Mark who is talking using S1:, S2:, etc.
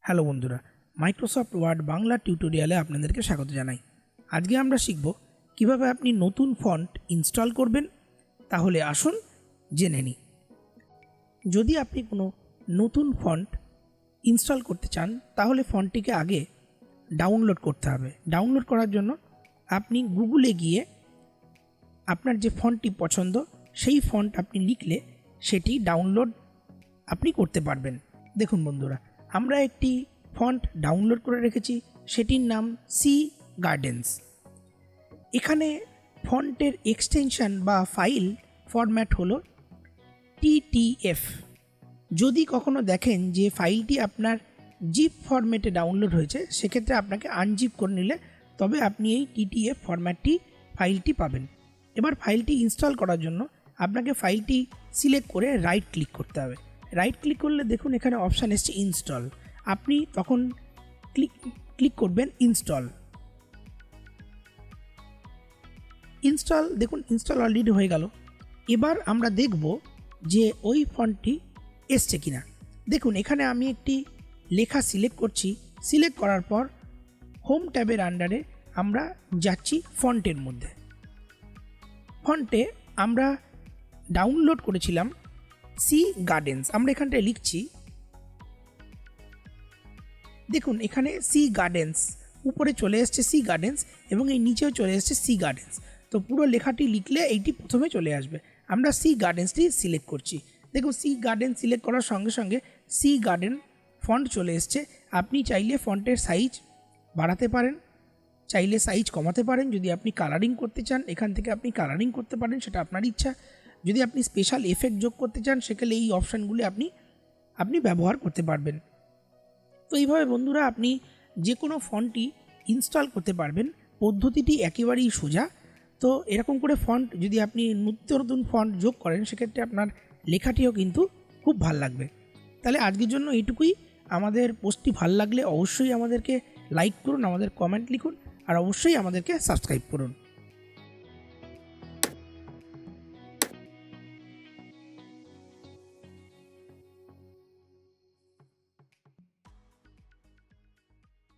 S1: Hello বন্ধুরা, Microsoft word Bangla টিউটোরিয়ালে আপনাদেরকে স্বাগত জানাই। আজকে আমরা শিখব কিভাবে আপনি নতুন ফন্ট ইনস্টল করবেন। তাহলে আসুন জেনে নিই। যদি আপনি কোনো নতুন ফন্ট ইনস্টল করতে চান তাহলে ফন্টটিকে আগে ডাউনলোড করতে হবে। ডাউনলোড করার জন্য আপনি গুগলে গিয়ে আপনার যে ফন্টটি পছন্দ সেই ফন্ট আপনি লিখলে সেটি ডাউনলোড আপনি করতে পারবেন। দেখুন বন্ধুরা, আমরা একটি ফন্ট ডাউনলোড করে রেখেছি, সেটির নাম সি গার্ডেন্স। এখানে ফন্টের এক্সটেনশন বা ফাইল ফরম্যাট হলো TTF। যদি কখনো দেখেন যে ফাইলটি আপনার জিপ ফরম্যাটে ডাউনলোড হয়েছে, সেক্ষেত্রে আপনাকে আনজিপ করে নিলে তবে আপনি এই TTF ফাইলটি পাবেন। এবার ফাইলটি ইনস্টল করার জন্য আপনাকে ফাইলটি সিলেক্ট করে রাইট ক্লিক করতে হবে। রাইট ক্লিক করলে দেখুন এখানে অপশান এসছে ইনস্টল। আপনি তখন ক্লিক করবেন ইনস্টল। দেখুন ইনস্টল অলরেডি হয়ে গেল। এবার আমরা দেখব যে ওই ফন্টটি এসছে কিনা। দেখুন এখানে আমি একটি লেখা সিলেক্ট করছি। সিলেক্ট করার পর হোম ট্যাবের আন্ডারে আমরা যাচ্ছি ফন্টের মধ্যে। ফন্টে আমরা ডাউনলোড করেছিলাম সি গার্ডেন্স। আমরা এখানটায় লিখছি, দেখুন এখানে সি গার্ডেন্স উপরে চলে এসছে সি গার্ডেন্স এবং এই নিচেও চলে এসছে সি গার্ডেন্স। তো পুরো লেখাটি লিখলে এইটি প্রথমে চলে আসবে। আমরা সি গার্ডেন্সটি সিলেক্ট করছি। দেখুন সি গার্ডেন সিলেক্ট করার সঙ্গে সঙ্গে সি গার্ডেন ফন্ট চলে এসছে। আপনি চাইলে ফন্টের সাইজ বাড়াতে পারেন, চাইলে সাইজ কমাতে পারেন। যদি আপনি কালারিং করতে চান এখান থেকে আপনি কালারিং করতে পারেন, সেটা আপনার ইচ্ছা। যদি আপনি স্পেশাল এফেক্ট যোগ করতে চান সেক্ষেত্রে এই অপশানগুলি আপনি ব্যবহার করতে পারবেন। তো এইভাবে বন্ধুরা আপনি যে কোনো ফন্টই ইনস্টল করতে পারবেন। পদ্ধতিটি একেবারেই সোজা। তো এরকম করে ফন্ট যদি আপনি নতুন ফন্ট যোগ করেন সেক্ষেত্রে আপনার লেখাটিও কিন্তু খুব ভালো লাগবে। তাহলে আজকের জন্য এইটুকুই। আমাদের পোস্টটি ভালো লাগলে অবশ্যই আমাদেরকে লাইক করুন, আমাদের কমেন্ট লিখুন আর অবশ্যই আমাদেরকে সাবস্ক্রাইব করুন।